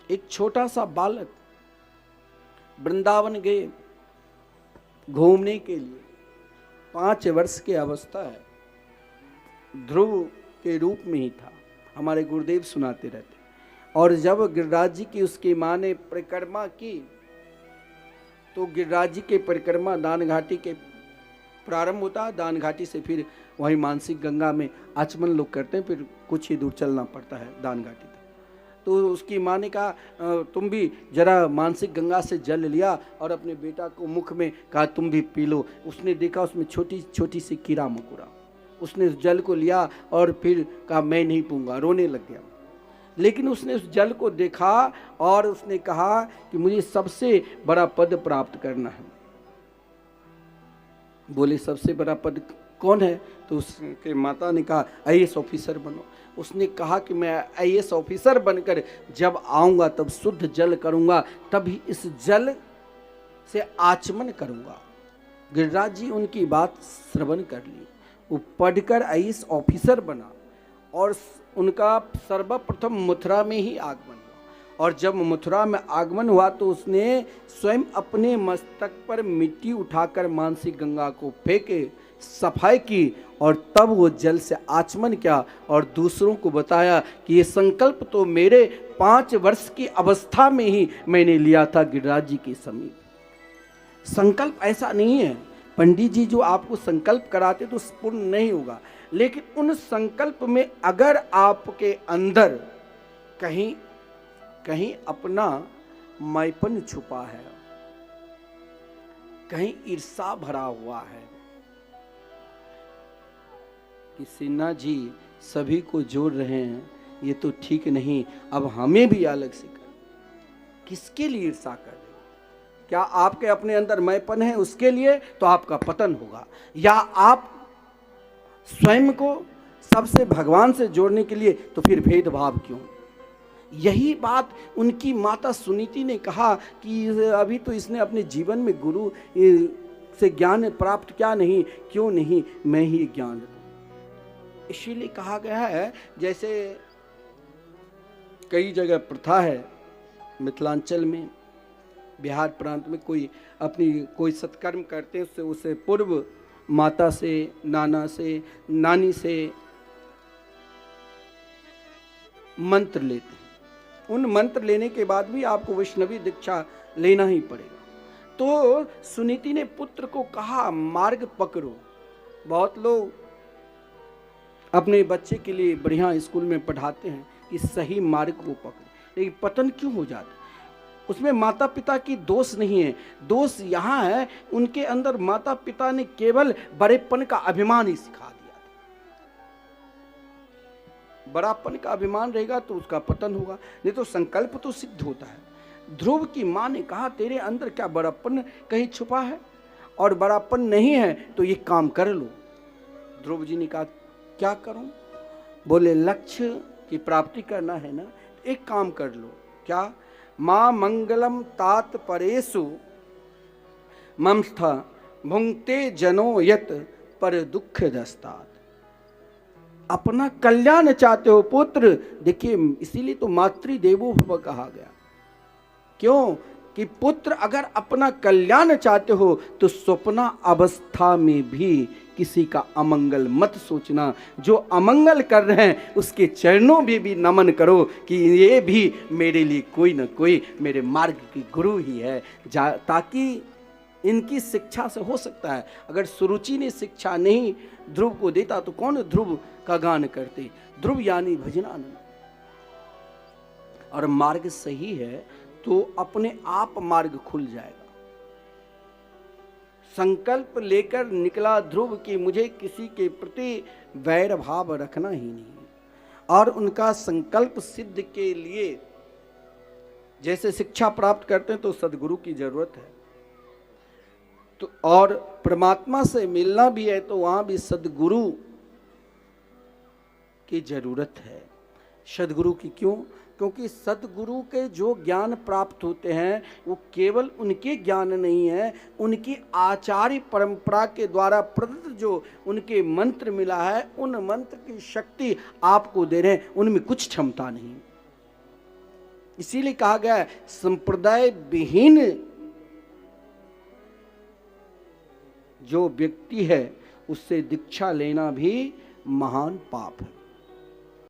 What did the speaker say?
एक छोटा सा बालक वृंदावन गए घूमने के लिए, 5 वर्ष की अवस्था है, ध्रुव के रूप में ही था। हमारे गुरुदेव सुनाते रहते। और जब गिरिराज जी की उसकी माँ ने परिक्रमा की तो गिरिराज जी के परिक्रमा दान घाटी के प्रारंभ होता है, दान घाटी से फिर वहीं मानसिक गंगा में आचमन लोग करते हैं, फिर कुछ ही दूर चलना पड़ता है दान घाटी तक। तो उसकी माँ ने कहा तुम भी जरा मानसिक गंगा से जल लिया और अपने बेटा को मुख में कहा तुम भी पी लो। उसने देखा उसमें छोटी छोटी सी कीड़ा मकोड़ा, उसने उस जल को लिया और फिर कहा मैं नहीं पीऊंगा, रोने लग गया। लेकिन उसने उस जल को देखा और उसने कहा कि मुझे सबसे बड़ा पद प्राप्त करना है। बोले सबसे बड़ा पद कौन है? तो उसके माता ने कहा IAS ऑफिसर बनो। उसने कहा कि मैं IAS ऑफिसर बनकर जब आऊँगा तब शुद्ध जल करूँगा, तभी इस जल से आचमन करूँगा। गिरिराज जी उनकी बात श्रवण कर ली, वो पढ़कर IAS ऑफिसर बना और उनका सर्वप्रथम मथुरा में ही आगमन हुआ। और जब मथुरा में आगमन हुआ तो उसने स्वयं अपने मस्तक पर मिट्टी उठाकर मानसिक गंगा को फेंके, सफाई की और तब वो जल से आचमन किया और दूसरों को बताया कि ये संकल्प तो मेरे 5 वर्ष की अवस्था में ही मैंने लिया था गिरिराज जी के समीप। संकल्प ऐसा नहीं है, पंडित जी जो आपको संकल्प कराते तो पूर्ण नहीं होगा, लेकिन उन संकल्प में अगर आपके अंदर कहीं कहीं अपना मैपन छुपा है, कहीं ईर्षा भरा हुआ है कि सिन्हा जी सभी को जोड़ रहे हैं, ये तो ठीक नहीं, अब हमें भी अलग से कर। किसके लिए ईर्षा कर रहे हो? क्या आपके अपने अंदर मैपन है उसके लिए? तो आपका पतन होगा। या आप स्वयं को सबसे भगवान से जोड़ने के लिए, तो फिर भेदभाव क्यों? यही बात उनकी माता सुनीति ने कहा कि अभी तो इसने अपने जीवन में गुरु से ज्ञान प्राप्त किया नहीं, क्यों नहीं मैं ही ज्ञान दूं। इसीलिए कहा गया है, जैसे कई जगह प्रथा है, मिथिलांचल में, बिहार प्रांत में कोई सत्कर्म करते हैं, उससे पूर्व माता से, नाना से, नानी से मंत्र लेते हैं। उन मंत्र लेने के बाद भी आपको वैष्णवी दीक्षा लेना ही पड़ेगा। तो सुनीति ने पुत्र को कहा मार्ग पकड़ो। बहुत लोग अपने बच्चे के लिए बढ़िया स्कूल में पढ़ाते हैं कि सही मार्ग को पकड़े, लेकिन पतन क्यों हो जाता है? उसमें माता पिता की दोष नहीं है, दोष यहाँ है उनके अंदर माता पिता ने केवल बड़ेपन का अभिमान ही सिखा दिया था। बड़ापन का अभिमान रहेगा तो उसका पतन होगा, नहीं तो संकल्प तो सिद्ध होता है। ध्रुव की माँ ने कहा तेरे अंदर क्या बड़ापन कहीं छुपा है? और बड़ापन नहीं है तो ये काम कर लो। ध्रुव जी ने कहा क्या करूं? बोले लक्ष्य की प्राप्ति करना है ना, एक काम कर लो। क्या? माँ मंगलम तात परेशु ममस्था भुंक्ते जनो यत पर दुख दस्तात। अपना कल्याण चाहते हो पुत्र, देखिए इसीलिए तो मातृदेवो भव कहा गया। क्यों? कि पुत्र अगर अपना कल्याण चाहते हो तो स्वप्ना अवस्था में भी किसी का अमंगल मत सोचना। जो अमंगल कर रहे हैं उसके चरणों में भी नमन करो कि ये भी मेरे लिए कोई न कोई मेरे मार्ग की गुरु ही है, ताकि इनकी शिक्षा से हो सकता है। अगर सुरुचि ने शिक्षा नहीं ध्रुव को देता तो कौन ध्रुव का गान करते? ध्रुव यानी भजनानंद। और मार्ग सही है तो अपने आप मार्ग खुल जाएगा। संकल्प लेकर निकला ध्रुव कि मुझे किसी के प्रति वैर भाव रखना ही नहीं। और उनका संकल्प सिद्ध के लिए जैसे शिक्षा प्राप्त करते हैं तो सदगुरु की जरूरत है, तो और परमात्मा से मिलना भी है तो वहां भी सदगुरु की जरूरत है। सदगुरु की क्यों? क्योंकि सदगुरु के जो ज्ञान प्राप्त होते हैं वो केवल उनके ज्ञान नहीं है, उनकी आचार्य परंपरा के द्वारा प्रदत्त जो उनके मंत्र मिला है, उन मंत्र की शक्ति आपको दे रहे हैं, उनमें कुछ क्षमता नहीं। इसीलिए कहा गया है संप्रदाय विहीन जो व्यक्ति है उससे दीक्षा लेना भी महान पाप है।